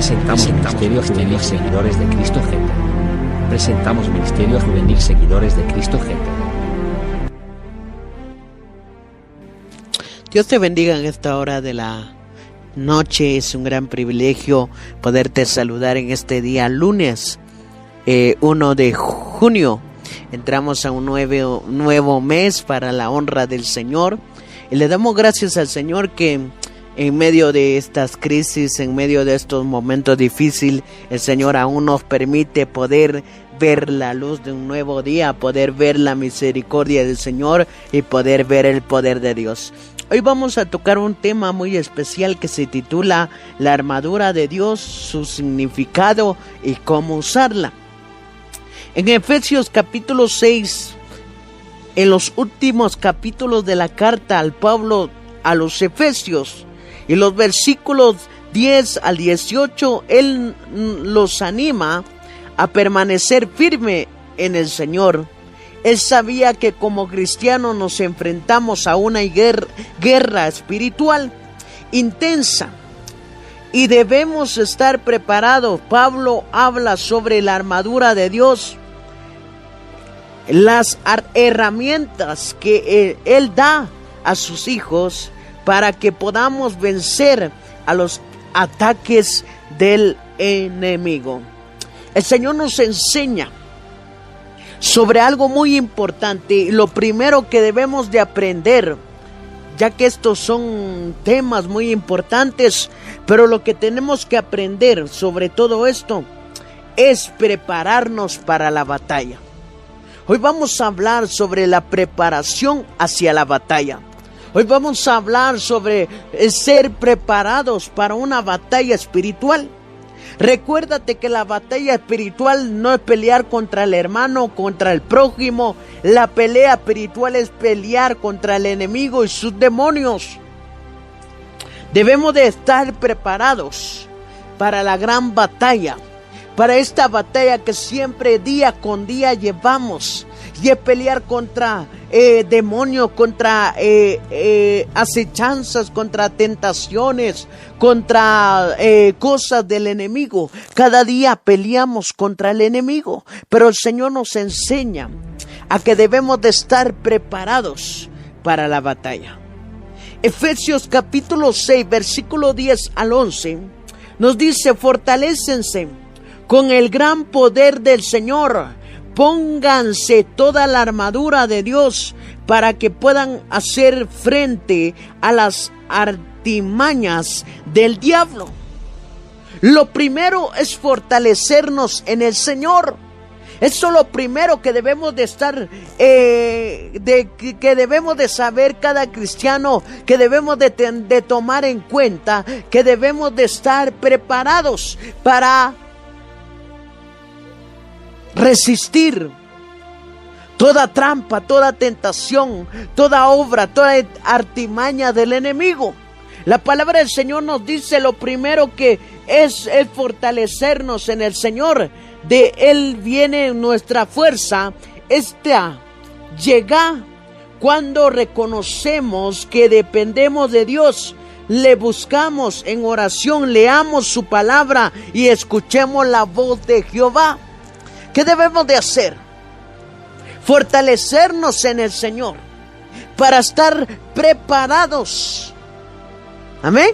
Presentamos Ministerio Juvenil Seguidores de Cristo GT. Presentamos Ministerio Juvenil Seguidores de Cristo GT. Dios te bendiga en esta hora de la noche. Es un gran privilegio poderte saludar en este día lunes 1 de junio. Entramos a un nuevo mes para la honra del Señor y le damos gracias al Señor que en medio de estas crisis, en medio de estos momentos difíciles, el Señor aún nos permite poder ver la luz de un nuevo día, poder ver la misericordia del Señor y poder ver el poder de Dios. Hoy vamos a tocar un tema muy especial que se titula La armadura de Dios, su significado y cómo usarla. En Efesios capítulo 6, en los últimos capítulos de la carta al Pablo a los Efesios, y los versículos 10 al 18, él los anima a permanecer firme en el Señor. Él sabía que como cristianos nos enfrentamos a una guerra espiritual intensa y debemos estar preparados. Pablo habla sobre la armadura de Dios, las herramientas que Él da a sus hijos para que podamos vencer a los ataques del enemigo. El Señor nos enseña sobre algo muy importante. Lo primero que debemos de aprender, ya que estos son temas muy importantes, pero lo que tenemos que aprender sobre todo esto es prepararnos para la batalla. Hoy vamos a hablar sobre la preparación hacia la batalla. Hoy vamos a hablar sobre ser preparados para una batalla espiritual. Recuérdate que la batalla espiritual no es pelear contra el hermano, contra el prójimo. La pelea espiritual es pelear contra el enemigo y sus demonios. Debemos de estar preparados para la gran batalla, para esta batalla que siempre día con día llevamos, y es pelear contra demonios, contra acechanzas, contra tentaciones, contra cosas del enemigo. Cada día peleamos contra el enemigo, pero el Señor nos enseña a que debemos de estar preparados para la batalla. Efesios capítulo 6, versículo 10 al 11, nos dice: fortalécense con el gran poder del Señor. Pónganse toda la armadura de Dios para que puedan hacer frente a las artimañas del diablo. Lo primero es fortalecernos en el Señor. Eso es lo primero que debemos de estar, que debemos de saber cada cristiano, que debemos de tomar en cuenta, que debemos de estar preparados para resistir toda trampa, toda tentación, toda obra, toda artimaña del enemigo. La palabra del Señor nos dice lo primero que es fortalecernos en el Señor. De Él viene nuestra fuerza. Esta llega cuando reconocemos que dependemos de Dios. Le buscamos en oración, leamos su palabra y escuchemos la voz de Jehová. ¿Qué debemos de hacer? Fortalecernos en el Señor para estar preparados. Amén.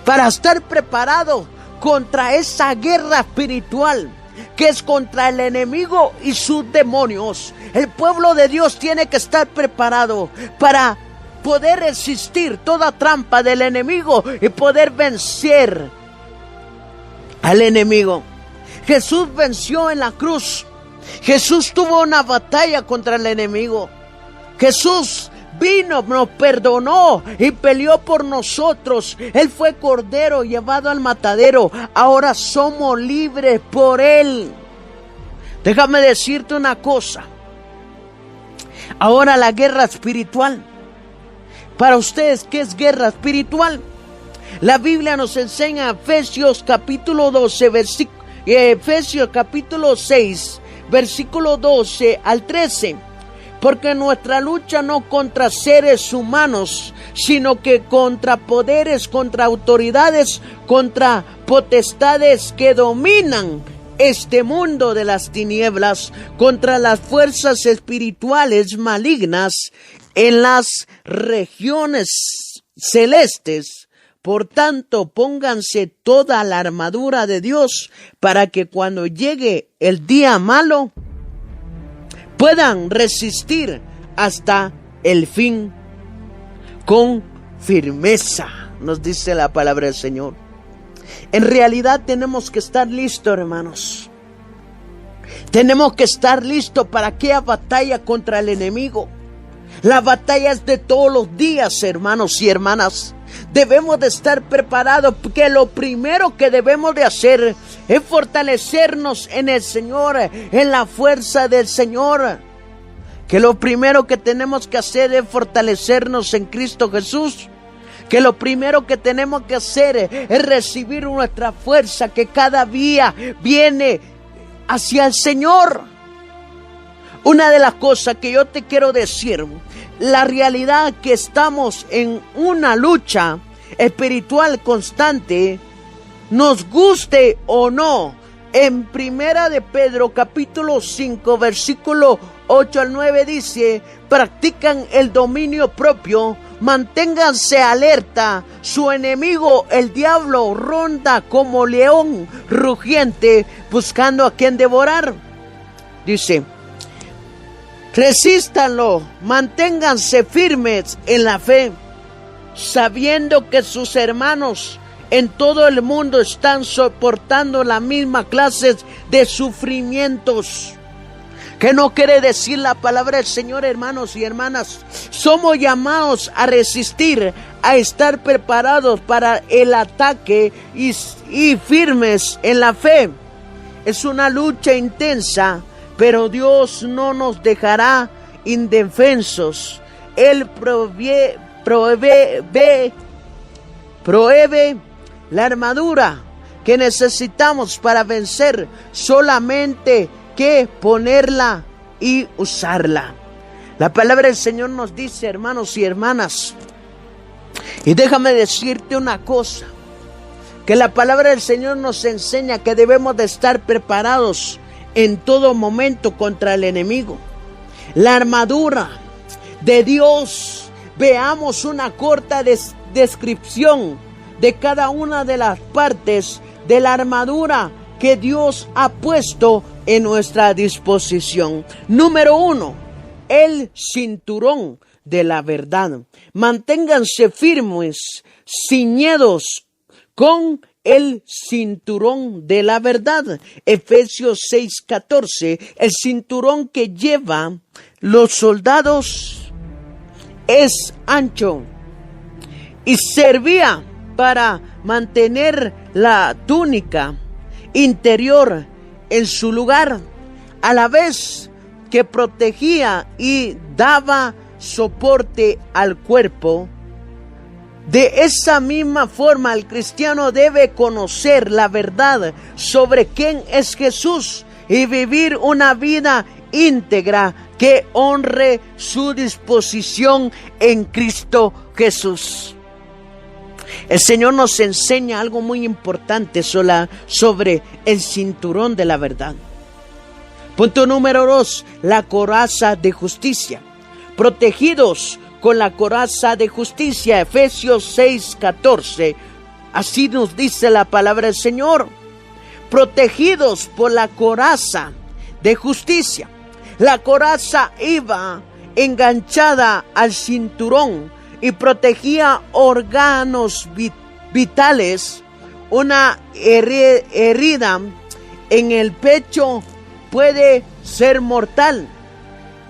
Para estar preparados contra esa guerra espiritual que es contra el enemigo y sus demonios. El pueblo de Dios tiene que estar preparado para poder resistir toda trampa del enemigo y poder vencer al enemigo. Jesús venció en la cruz. Jesús tuvo una batalla contra el enemigo. Jesús vino, nos perdonó y peleó por nosotros. Él fue cordero llevado al matadero. Ahora somos libres por Él. Déjame decirte una cosa. Ahora la guerra espiritual. Para ustedes, ¿qué es guerra espiritual? La Biblia nos enseña Efesios capítulo 12, Efesios capítulo 6, versículo 12 al 13. porque nuestra lucha no contra seres humanos, sino que contra poderes, contra autoridades, contra potestades que dominan este mundo de las tinieblas, contra las fuerzas espirituales malignas en las regiones celestes. Por tanto, pónganse toda la armadura de Dios para que cuando llegue el día malo puedan resistir hasta el fin con firmeza, nos dice la palabra del Señor. En realidad tenemos que estar listos, hermanos. Tenemos que estar listos para aquella batalla contra el enemigo. La batalla es de todos los días, hermanos y hermanas. Debemos de estar preparados, porque lo primero que debemos de hacer es fortalecernos en el Señor, en la fuerza del Señor. Que lo primero que tenemos que hacer es fortalecernos en Cristo Jesús. Que lo primero que tenemos que hacer es recibir nuestra fuerza que cada día viene hacia el Señor. Una de las cosas que yo te quiero decir, la realidad que estamos en una lucha espiritual constante, nos guste o no. En Primera de Pedro capítulo 5 versículo 8 al 9 dice: practican el dominio propio, manténganse alerta, su enemigo el diablo ronda como león rugiente buscando a quien devorar. Dice: resístanlo, manténganse firmes en la fe, sabiendo que sus hermanos en todo el mundo están soportando la misma clase de sufrimientos. ¿Qué no quiere decir la palabra del Señor, hermanos y hermanas? Somos llamados a resistir, a estar preparados para el ataque y firmes en la fe. Es una lucha intensa, pero Dios no nos dejará indefensos. Él provee la armadura que necesitamos para vencer, solamente que ponerla y usarla. La palabra del Señor nos dice, hermanos y hermanas, y déjame decirte una cosa, que la palabra del Señor nos enseña que debemos de estar preparados en todo momento contra el enemigo. La armadura de Dios, veamos una corta descripción de cada una de las partes de la armadura que Dios ha puesto en nuestra disposición. Número 1, el cinturón de la verdad. Manténganse firmes, ciñidos con el cinturón de la verdad. Efesios 6:14, el cinturón que lleva los soldados es ancho y servía para mantener la túnica interior en su lugar, a la vez que protegía y daba soporte al cuerpo. De esa misma forma, el cristiano debe conocer la verdad sobre quién es Jesús y vivir una vida íntegra que honre su disposición en Cristo Jesús. El Señor nos enseña algo muy importante sobre el cinturón de la verdad. Punto número 2, la coraza de justicia. Protegidos con la coraza de justicia, Efesios 6:14. Así nos dice la palabra del Señor. Protegidos por la coraza de justicia. La coraza iba enganchada al cinturón y protegía órganos vitales. Una herida en el pecho puede ser mortal,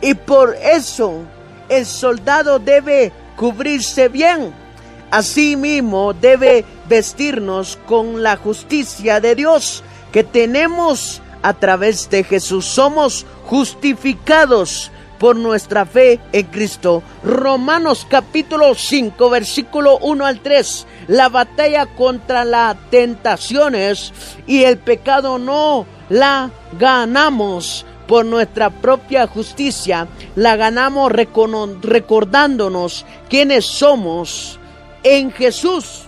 y por eso el soldado debe cubrirse bien. Asimismo, debe vestirnos con la justicia de Dios que tenemos a través de Jesús. Somos justificados por nuestra fe en Cristo. Romanos capítulo 5, versículo 1 al 3. La batalla contra las tentaciones y el pecado no la ganamos por nuestra propia justicia, la ganamos recordándonos quiénes somos en Jesús,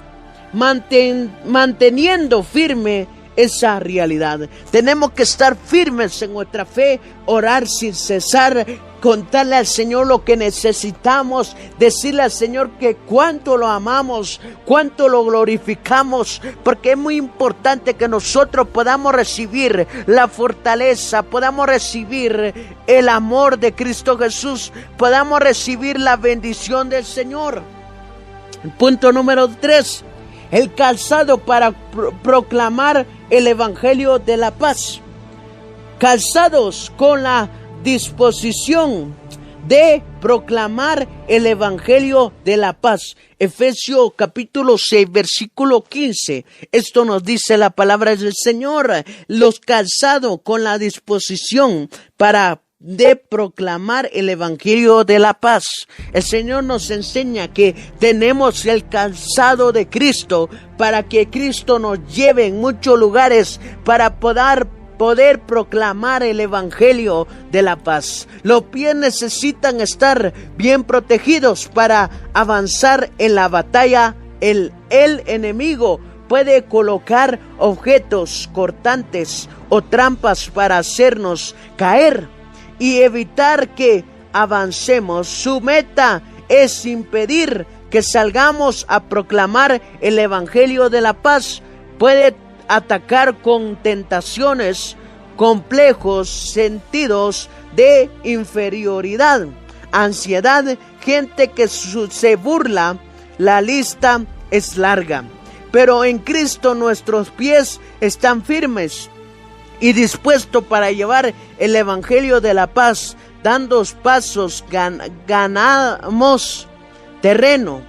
manteniendo firme esa realidad. Tenemos que estar firmes en nuestra fe, orar sin cesar, contarle al Señor lo que necesitamos, decirle al Señor que cuánto lo amamos, cuánto lo glorificamos, porque es muy importante que nosotros podamos recibir la fortaleza, podamos recibir el amor de Cristo Jesús, podamos recibir la bendición del Señor. Punto número 3. El calzado para proclamar el Evangelio de la paz. Calzados con la disposición de proclamar el Evangelio de la paz. Efesios capítulo 6, versículo 15. Esto nos dice la palabra del Señor. Los calzados con la disposición de proclamar el Evangelio de la paz. El Señor nos enseña que tenemos el calzado de Cristo para que Cristo nos lleve en muchos lugares para poder proclamar el Evangelio de la paz. Los pies necesitan estar bien protegidos para avanzar en la batalla. El enemigo puede colocar objetos cortantes o trampas para hacernos caer y evitar que avancemos. Su meta es impedir que salgamos a proclamar el Evangelio de la paz. Puede atacar con tentaciones, complejos, sentidos de inferioridad, ansiedad, gente que se burla. La lista es larga, pero en Cristo nuestros pies están firmes y dispuesto para llevar el Evangelio de la paz. Dando pasos ganamos terreno,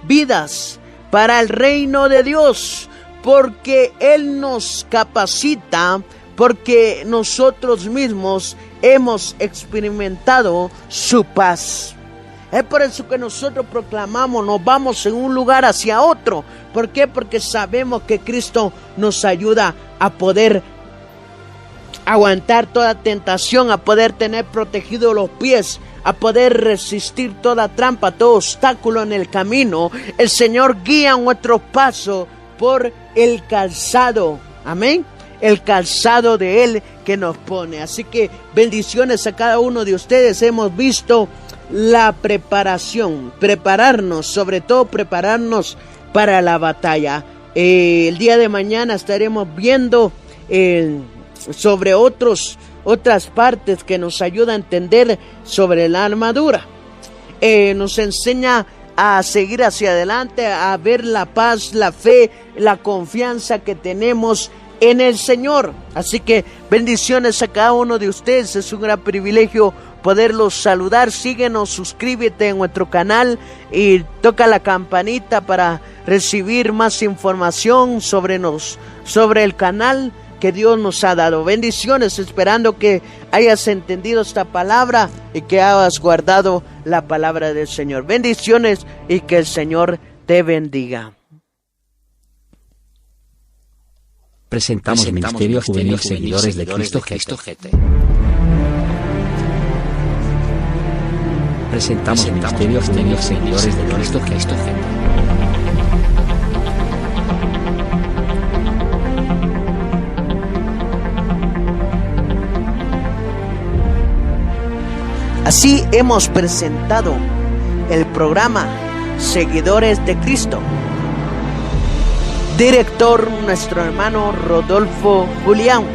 vidas para el reino de Dios, porque Él nos capacita, porque nosotros mismos hemos experimentado su paz. Es por eso que nosotros proclamamos, nos vamos en un lugar hacia otro. ¿Por qué? Porque sabemos que Cristo nos ayuda a poder aguantar toda tentación, a poder tener protegidos los pies, a poder resistir toda trampa, todo obstáculo en el camino. El Señor guía nuestros pasos por el calzado, amén, el calzado de Él que nos pone. Así que bendiciones a cada uno de ustedes. Hemos visto la preparación, prepararnos, sobre todo prepararnos para la batalla. El día de mañana estaremos viendo sobre otras partes que nos ayuda a entender sobre la armadura. Nos enseña a seguir hacia adelante, a ver la paz, la fe, la confianza que tenemos en el Señor. Así que bendiciones a cada uno de ustedes. Es un gran privilegio poderlos saludar. Síguenos, suscríbete en nuestro canal y toca la campanita para recibir más información sobre el canal que Dios nos ha dado. Bendiciones, esperando que hayas entendido esta palabra y que hayas guardado la palabra del Señor. Bendiciones y que el Señor te bendiga. Presentamos Ministerio Juvenil Seguidores de Cristo GT. Presentamos Ministerio Juvenil Seguidores de Cristo GT. Así hemos presentado el programa Seguidores de Cristo. Director, nuestro hermano Rodolfo Julián,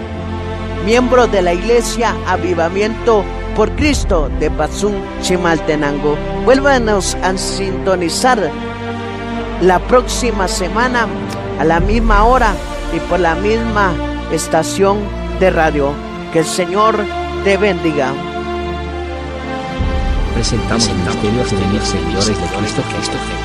miembro de la Iglesia Avivamiento por Cristo de Pazún, Chimaltenango. Vuélvanos a sintonizar la próxima semana a la misma hora y por la misma estación de radio. Que el Señor te bendiga. Presentamos Ministerio Juvenil Seguidores de Cristo GT.